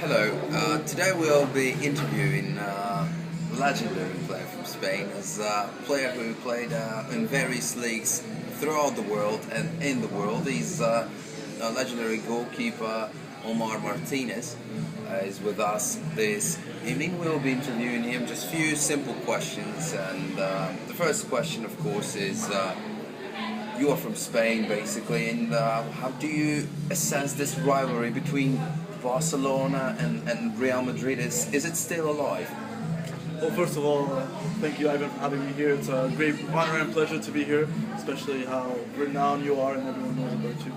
Hello. Today we'll be interviewing a legendary player from Spain, as a player who played in various leagues throughout the world and in the world. He's a legendary goalkeeper, Omar Martinez, is with us this evening. We'll be interviewing him. Just a few simple questions, and the first question, of course, is. You are from Spain, basically, and how do you assess this rivalry between Barcelona and Real Madrid? Is it still alive? Well, first of all, thank you, Ivan, for having me here. It's a great honor and pleasure to be here, especially how renowned you are and everyone knows about you.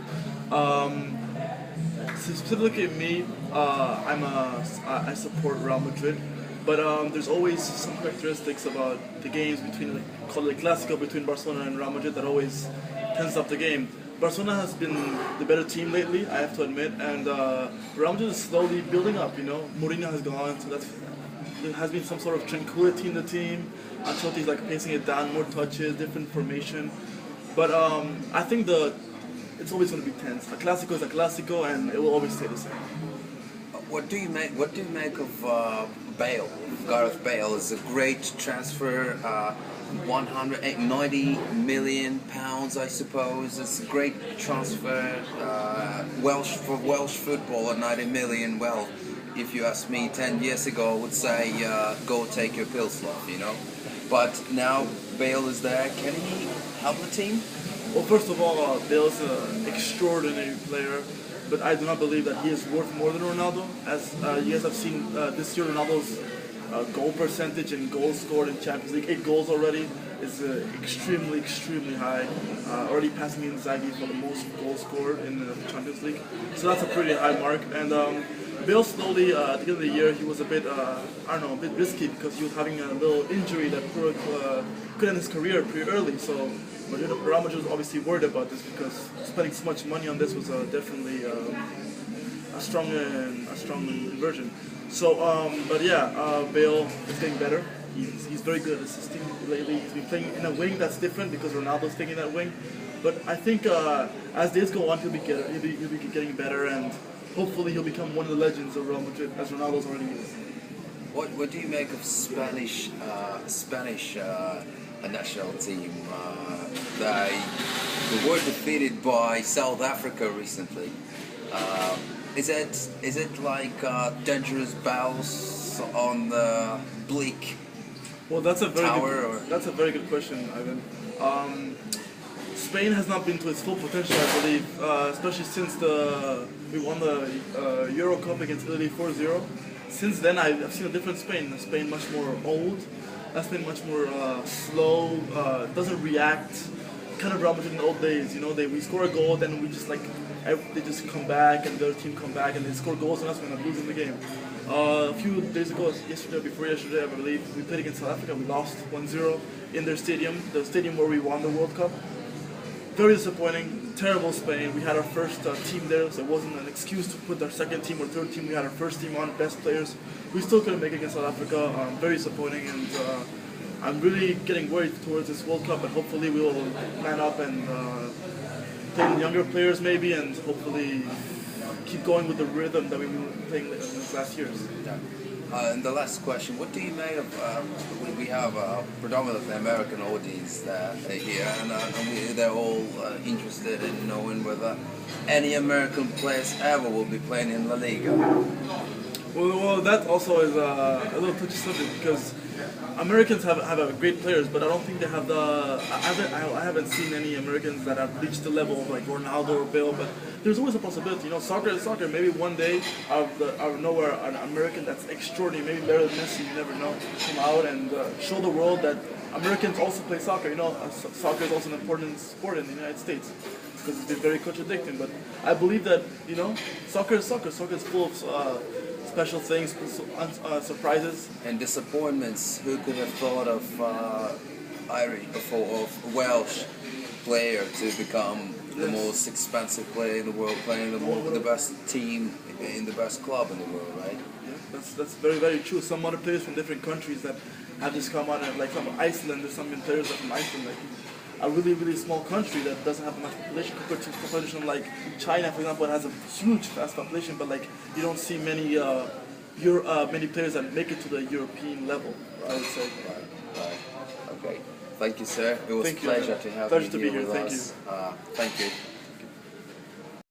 Specifically me, I support Real Madrid, but there's always some characteristics about the games between, called the Clásico, between Barcelona and Real Madrid that always tends up the game. Barcelona has been the better team lately, I have to admit, and Real Madrid is slowly building up. Mourinho has gone, so there has been some sort of tranquility in the team. Ancelotti's like pacing it down, more touches, different formation. But I think it's always going to be tense. A Clásico is a Clásico, and it will always stay the same. What do you make of Bale? Gareth Bale is a great transfer. 190 million pounds, I suppose. It's a great transfer. For Welsh football, at 90 million. Well, if you asked me 10 years ago, I would say go take your pills, love. But now Bale is there. Can he help the team? Well, first of all, Bale is an extraordinary player, but I do not believe that he is worth more than Ronaldo. As you guys have seen this year, Ronaldo's goal percentage and goals scored in Champions League, 8 goals already, is extremely, extremely high. Already passing Inzaghi for the most goals scored in the Champions League. So that's a pretty high mark. And Bale slowly, at the end of the year, he was a bit, a bit risky because he was having a little injury that could end his career pretty early. So Real Madrid was obviously worried about this because spending so much money on this was definitely a strong inversion. So, but yeah, Bale is getting better. He's very good at assisting lately. He's been playing in a wing that's different because Ronaldo's taking that wing. But I think as days go on, he'll be getting better, and hopefully he'll become one of the legends of Real Madrid, as Ronaldo's already is. What do you make of Spanish national team? They were defeated by South Africa recently. Is it like dangerous battles on the bleak That's a very good question, Ivan. Spain has not been to its full potential, I believe, especially since we won the Euro Cup against Italy 4-0. Since then, I've seen a different Spain. A Spain much more old. A Spain much more slow. Doesn't react. Kind of Real Madrid in the old days. We score a goal, then we just they just come back, and the other team come back, and they score goals, and that's when they're losing the game. A few days ago, before yesterday, I believe, we played against South Africa. We lost 1-0 in their stadium, the stadium where we won the World Cup. Very disappointing, terrible Spain. We had our first team there, so it wasn't an excuse to put our second team or third team. We had our first team on, best players. We still couldn't make it against South Africa. Very disappointing, and I'm really getting worried towards this World Cup, but hopefully we will man up and play with younger players maybe, and hopefully keep going with the rhythm that we've been playing in these last years. Yeah. And the last question, what do you make of, we have a predominantly American audience here, and they're all interested in knowing whether any American players ever will be playing in La Liga. Well, that also is a little touchy subject because Americans have great players, but I don't think they have I haven't seen any Americans that have reached the level of like Ronaldo or Bale. But there's always a possibility. Soccer is soccer. Maybe one day out of nowhere, an American that's extraordinary, maybe better than Messi, you never know, come out and show the world that Americans also play soccer. Soccer is also an important sport in the United States because it's been very contradicting. But I believe that soccer is soccer. Soccer is full of special things, surprises, and disappointments. Who could have thought of Welsh player to become the most expensive player in the world, playing the best team in the best club in the world, right? Yeah, that's very, very true. Some other players from different countries that have just come out, and like from Iceland, there's some players that from Iceland, like a really, really small country that doesn't have much population compared to population like China, for example, has a huge, vast population, but like you don't see many many players that make it to the European level, I would say. Right. Okay. Thank you, sir. It was a Thank you. pleasure to have Pleasure you to here be here. with Thank us. Thank you.